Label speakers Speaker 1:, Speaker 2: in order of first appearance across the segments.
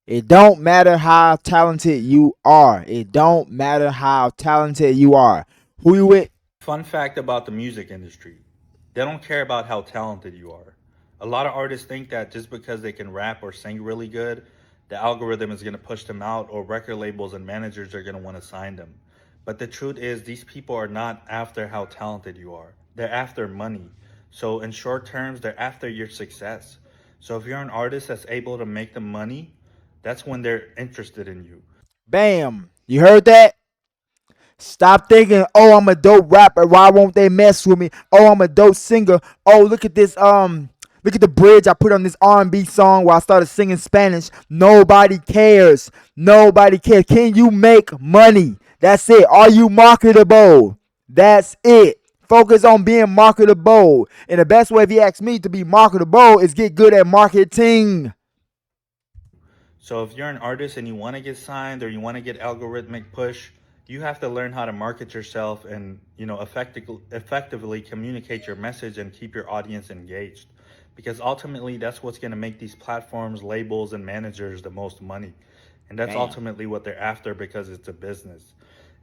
Speaker 1: It don't matter how talented you are. It don't matter how talented you are. Who you with?
Speaker 2: Fun fact about the music industry, they don't care about how talented you are. A lot of artists think that just because they can rap or sing really good, the algorithm is going to push them out, or record labels and managers are going to want to sign them. But the truth is, these people are not after how talented you are, they're after money. So, in short terms, they're after your success. So, if you're an artist that's able to make them money, that's when they're interested in you.
Speaker 1: Bam. You heard that? Stop thinking, oh, I'm a dope rapper. Why won't they mess with me? Oh, I'm a dope singer. Oh, look at this. Look at the bridge I put on this R&B song where I started singing Spanish. Nobody cares. Nobody cares. Can you make money? That's it. Are you marketable? That's it. Focus on being marketable. And the best way, if you ask me, to be marketable is get good at marketing.
Speaker 2: So if you're an artist and you want to get signed or you want to get algorithmic push, you have to learn how to market yourself and effectively communicate your message and keep your audience engaged. Because ultimately that's what's going to make these platforms, labels and managers the most money. And that's
Speaker 1: Bam.
Speaker 2: ultimately what they're after because it's a business.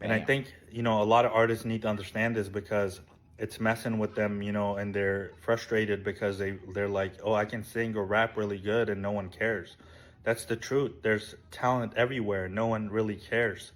Speaker 2: And I
Speaker 1: Bam.
Speaker 2: think, a lot of artists need to understand this because it's messing with them, and they're frustrated because they're like, "Oh, I can sing or rap really good and no one cares." That's the truth. There's talent everywhere. No one really cares.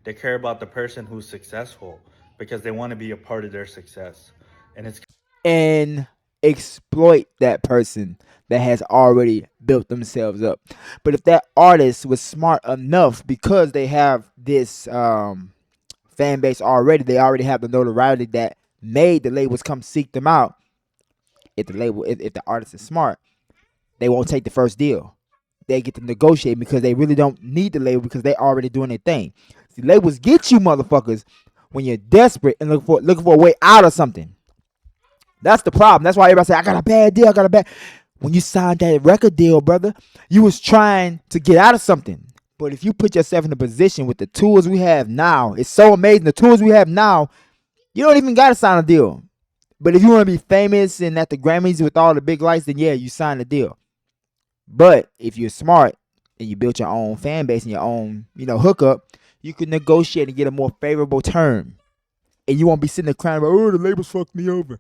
Speaker 2: They care about the person who's successful because they want to be a part of their success. And it's
Speaker 1: And exploit that person that has already built themselves up. But if that artist was smart enough, because they have this fan base already, they already have the notoriety that made the labels come seek them out. If the artist is smart, they won't take the first deal. They get to negotiate because they really don't need the label because they already doing their thing. See, labels get you motherfuckers when you're desperate and looking for a way out of something. That's the problem. That's why everybody say, I got a bad deal, I got a bad. When you signed that record deal, brother, you was trying to get out of something. But if you put yourself in a position with the tools we have now, it's so amazing. The tools we have now, you don't even gotta sign a deal. But if you want to be famous and at the Grammys with all the big lights, then yeah, you sign a deal. But if you're smart and you built your own fan base and your own, hookup, you can negotiate and get a more favorable term. And you won't be sitting there crying about, oh, the labels fucked me over.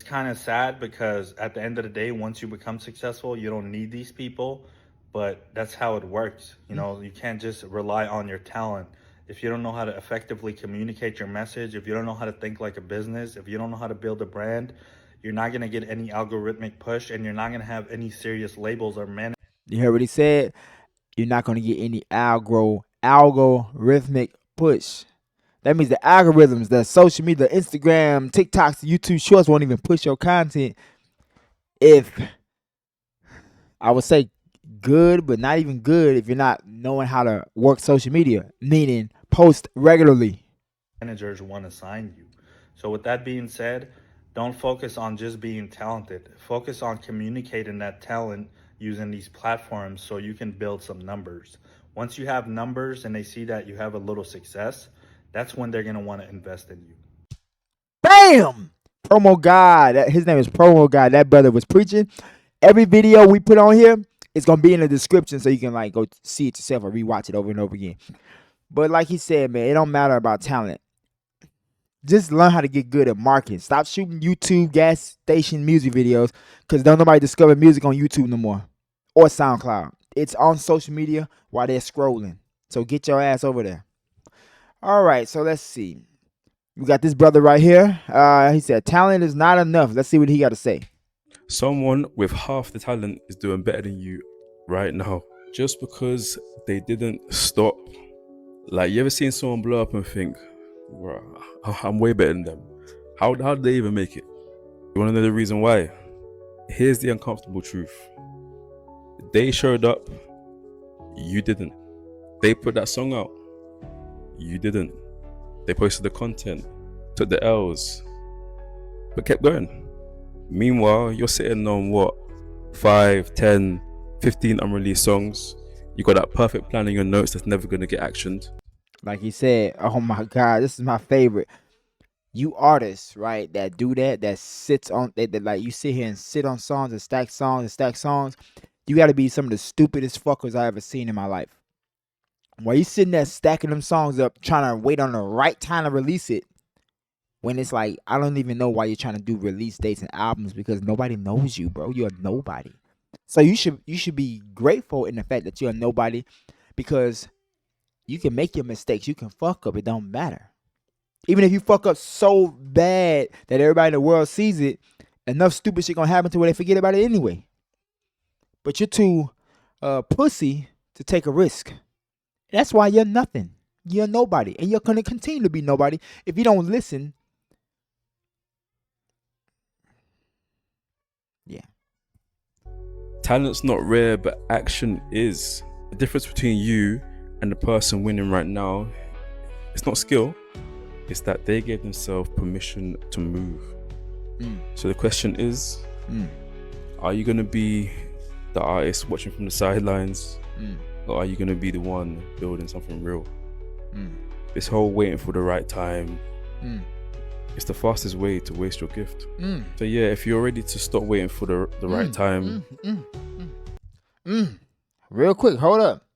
Speaker 2: kind of sad because at the end of the day, once you become successful, you don't need these people. But that's how it works. You can't just rely on your talent. If you don't know how to effectively communicate your message, if you don't know how to think like a business, if you don't know how to build a brand, you're not going to get any algorithmic push and you're not going to have any serious labels or managers.
Speaker 1: You heard what he said? You're not going to get any algorithmic push. That means the algorithms, the social media, the Instagram, TikToks, the YouTube Shorts won't even push your content if I would say good, but not even good if you're not knowing how to work social media, meaning post regularly.
Speaker 2: Managers want to sign you. So, with that being said, don't focus on just being talented. Focus on communicating that talent using these platforms so you can build some numbers. Once you have numbers and they see that you have a little success, that's when they're going to want to invest in you.
Speaker 1: Bam! Promo God. His name is Promo God. That brother was preaching. Every video we put on here is gonna be in the description so you can go see it yourself or rewatch it over and over again. But like he said, man, it don't matter about talent. Just learn how to get good at marketing. Stop shooting YouTube gas station music videos because don't nobody discover music on YouTube no more or SoundCloud. It's on social media while they're scrolling. So get your ass over there. All right, so let's see. We got this brother right here. He said talent is not enough. Let's see what he got to say.
Speaker 3: Someone with half the talent is doing better than you right now just because they didn't stop. Like, you ever seen someone blow up and think, "Bro, I'm way better than them"? How did they even make it? You want to know the reason why? Here's the uncomfortable truth. They showed up, you didn't. They put that song out, you didn't. They posted the content, took the L's, but kept going. Meanwhile, you're sitting on what? 5, 10, 15 unreleased songs. You got that perfect plan in your notes that's never going to get actioned.
Speaker 1: Like he said, oh my God, this is my favorite. You artists, right, that do that sits on that like you sit here and sit on songs and stack songs and stack songs. You got to be some of the stupidest fuckers I ever seen in my life. While you sitting there stacking them songs up, trying to wait on the right time to release it, when it's like, I don't even know why you're trying to do release dates and albums, because nobody knows you, bro. You're a nobody. So you should be grateful in the fact that you're a nobody, because you can make your mistakes. You can fuck up. It don't matter. Even if you fuck up so bad that everybody in the world sees it, enough stupid shit gonna happen to where they forget about it anyway. But you're too pussy to take a risk. That's why you're nothing. You're nobody. And you're gonna continue to be nobody if you don't listen. Yeah.
Speaker 3: Talent's not rare, but action is. The difference between you and the person winning right now, it's not skill, it's that they gave themselves permission to move. So the question is, are you going to be the artist watching from the sidelines, or are you going to be the one building something real? This whole waiting for the right time, it's the fastest way to waste your gift. So yeah, if you're ready to stop waiting for the right time.
Speaker 1: Real quick, hold up.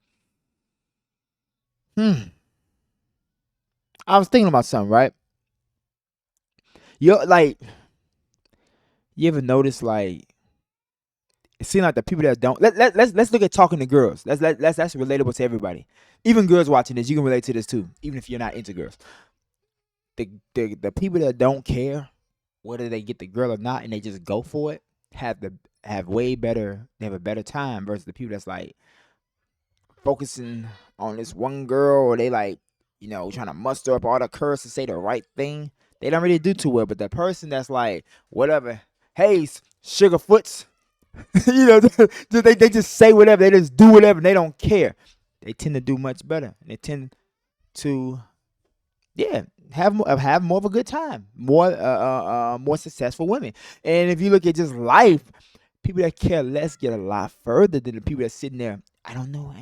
Speaker 1: I was thinking about something, right? You ever notice, like, it seems like the people that don't let's look at talking to girls. That's relatable to everybody. Even girls watching this, you can relate to this too, even if you're not into girls. The people that don't care whether they get the girl or not and they just go for it have a better time versus the people that's like focusing on this one girl, or they like, trying to muster up all the courage to say the right thing. They don't really do too well. But the person that's like, whatever, hey, Sugarfoots, they just say whatever, they just do whatever, and they don't care. They tend to do much better. They tend to, have more of a good time, more successful women. And if you look at just life, people that care less get a lot further than the people that sitting there. I don't know.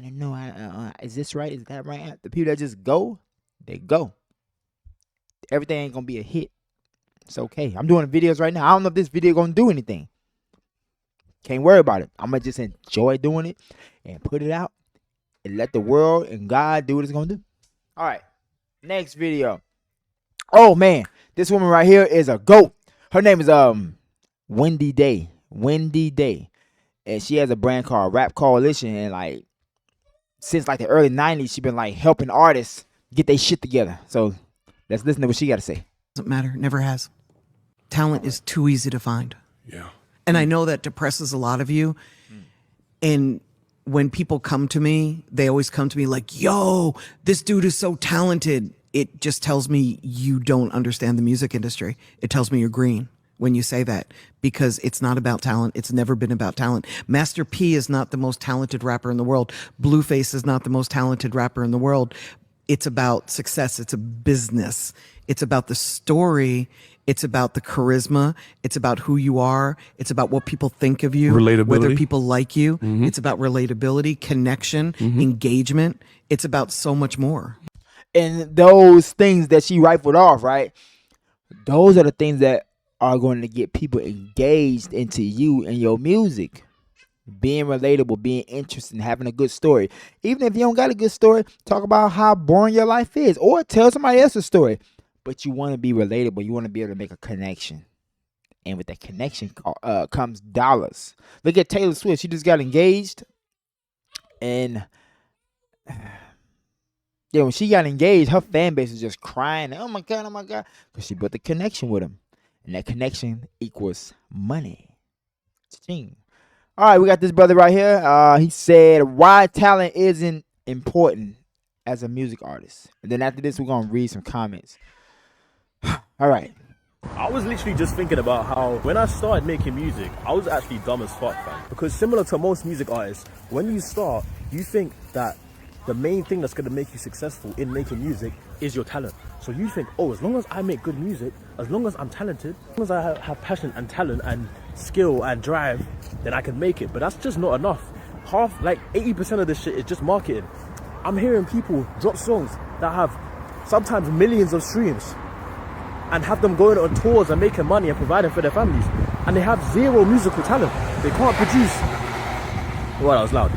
Speaker 1: Is this right? Is that right? The people that just go, they go. Everything ain't gonna be a hit. It's okay. I'm doing videos right now. I don't know if this video gonna do anything. Can't worry about it. I'm gonna just enjoy doing it and put it out and let the world and God do what it's gonna do. All right. Next video. Oh man, this woman right here is a GOAT. Her name is Wendy Day. And she has a brand called Rap Coalition, and like since like the early 90s, she been like helping artists get their shit together. So let's listen to what she got to say.
Speaker 4: Doesn't matter, never has. Talent is too easy to find.
Speaker 5: Yeah.
Speaker 4: And I know that depresses a lot of you. And when people come to me, they always come to me like, yo, this dude is so talented. It just tells me you don't understand the music industry. It tells me you're green when you say that, because it's not about talent. It's never been about talent. Master P is not the most talented rapper in the world. Blueface is not the most talented rapper in the world. It's about success. It's a business. It's about the story. It's about the charisma. It's about who you are. It's about what people think of you.
Speaker 5: Relatability.
Speaker 4: Whether people like you. It's about relatability, connection, engagement. It's about so much more.
Speaker 1: And those things that she rifled off, right? Those are the things that are going to get people engaged into you and your music. Being relatable, being interesting, having a good story. Even if you don't got a good story, talk about how boring your life is, or tell somebody else's story. But you want to be relatable. You want to be able to make a connection. And with that connection comes dollars. Look at Taylor Swift. She just got engaged. And when she got engaged, her fan base was just crying. Oh my God. Because she built a connection with him. And that connection equals money. Ching. All right, we got this brother right here. He said, why talent isn't important as a music artist. And then after this, we're going to read some comments. All right.
Speaker 6: I was literally just thinking about how when I started making music, I was actually dumb as fuck, fam. Because similar to most music artists, when you start, you think that the main thing that's going to make you successful in making music is your talent. So you think, oh, as long as I make good music, as long as I'm talented, as long as I have passion and talent and skill and drive, then I can make it. But that's just not enough. 80% of this shit is just marketing. I'm hearing people drop songs that have sometimes millions of streams and have them going on tours and making money and providing for their families. And they have zero musical talent. They can't produce. Well, that was loud.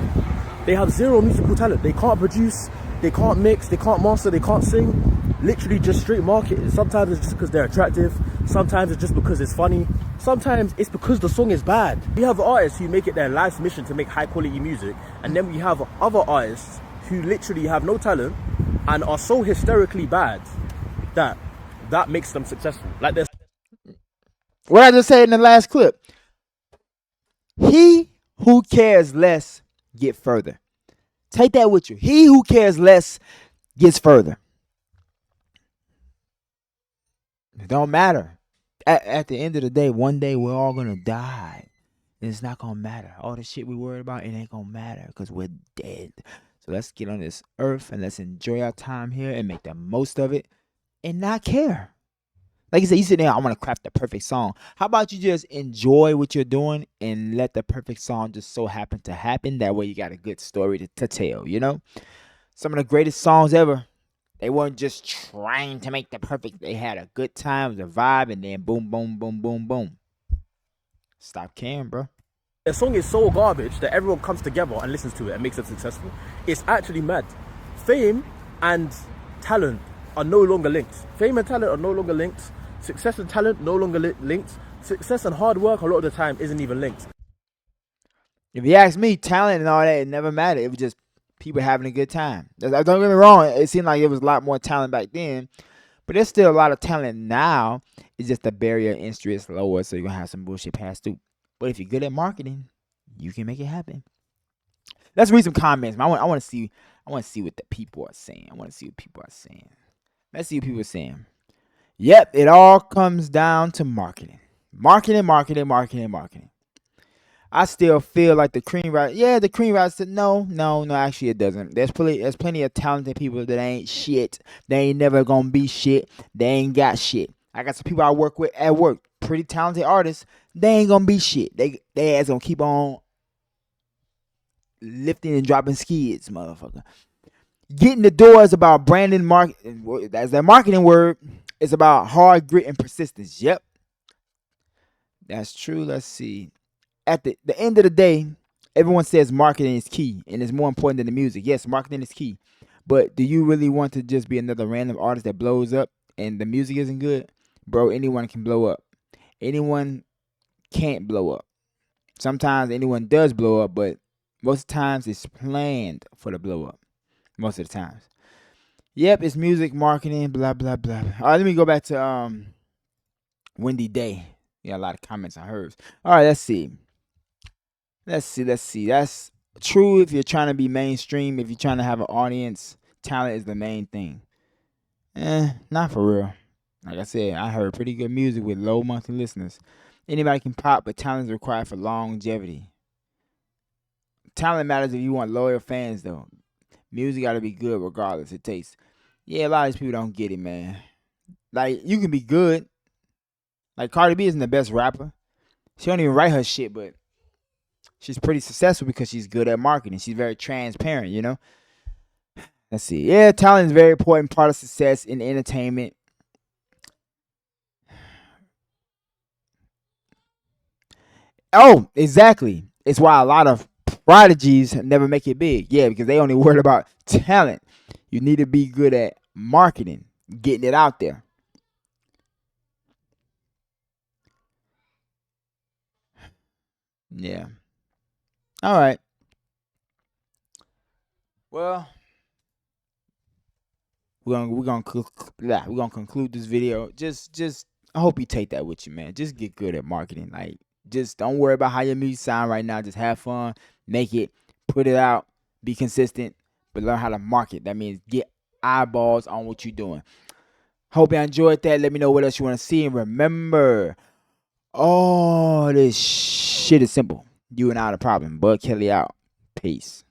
Speaker 6: They have zero musical talent. They can't produce, they can't mix, they can't master, they can't sing. Literally just straight marketing. Sometimes it's just because they're attractive. Sometimes it's just because it's funny. Sometimes it's because the song is bad. We have artists who make it their life's mission to make high quality music. And then we have other artists who literally have no talent and are so hysterically bad that makes them successful. Like this.
Speaker 1: What I just said in the last clip. He who cares less get further. Take that with you. He who cares less gets further. It don't matter. At the end of the day, one day we're all gonna die. And it's not gonna matter. All the shit we worried about, it ain't gonna matter because we're dead. So let's get on this earth and let's enjoy our time here and make the most of it and not care. Like you said, you sit there, I want to craft the perfect song. How about you just enjoy what you're doing and let the perfect song just so happen to happen? That way you got a good story to tell, you know? Some of the greatest songs ever, they weren't just trying to make the perfect. They had a good time, the vibe, and then boom, boom, boom, boom, boom. Stop caring, bro.
Speaker 6: A song is so garbage that everyone comes together and listens to it and makes it successful. It's actually mad. Fame and talent are no longer linked. Fame and talent are no longer linked. Success and talent no longer linked. Success and hard work a lot of the time isn't even linked.
Speaker 1: If you ask me, talent and all that, it never mattered. It was just people having a good time. Don't get me wrong. It seemed like it was a lot more talent back then, but there's still a lot of talent now. It's just the barrier of entry is lower, so you're gonna have some bullshit pass through. But if you're good at marketing, you can make it happen. Let's read some comments. I want to see what the people are saying. I want to see what people are saying. Let's see what people are saying. Yep, it all comes down to marketing. Marketing. I still feel like the cream rider. Yeah, the cream rider said no, actually it doesn't. There's plenty of talented people that ain't shit. They ain't never gonna be shit. They ain't got shit. I got some people I work with at work, pretty talented artists. They ain't gonna be shit. They ass gonna keep on lifting and dropping skids, motherfucker. Getting the door is about branding, marketing. That's that marketing word. It's about hard grit and persistence. Yep, that's true. Let's see. At the end of the day, everyone says marketing is key and it's more important than the music. Yes, marketing is key. But do you really want to just be another random artist that blows up and the music isn't good? Bro, anyone can blow up. Anyone can't blow up. Sometimes anyone does blow up, but most of the times it's planned for the blow up. Most of the times. Yep, it's music, marketing, blah, blah, blah. All right, let me go back to Wendy Day. Yeah, a lot of comments on hers. All right, let's see. That's true if you're trying to be mainstream. If you're trying to have an audience, talent is the main thing. Not for real. Like I said, I heard pretty good music with low monthly listeners. Anybody can pop, but talent is required for longevity. Talent matters if you want loyal fans, though. Music got to be good regardless of taste. Yeah, a lot of these people don't get it, man. Like, you can be good. Like, Cardi B isn't the best rapper. She don't even write her shit, but she's pretty successful because she's good at marketing. She's very transparent, you know? Let's see. Yeah, talent is a very important part of success in entertainment. Oh, exactly. It's why a lot of prodigies never make it big. Yeah, because they only worried about talent. You need to be good at marketing, getting it out there. Yeah. All right. Well, we're gonna conclude this video. Just I hope you take that with you, man. Just get good at marketing. Like, just don't worry about how your music sound right now. Just have fun, make it, put it out, be consistent, but learn how to market. That means get eyeballs on what you're doing. Hope you enjoyed that. Let me know what else you want to see. And remember, all this shit is simple. You and I are the problem. Bud Kelly out. Peace.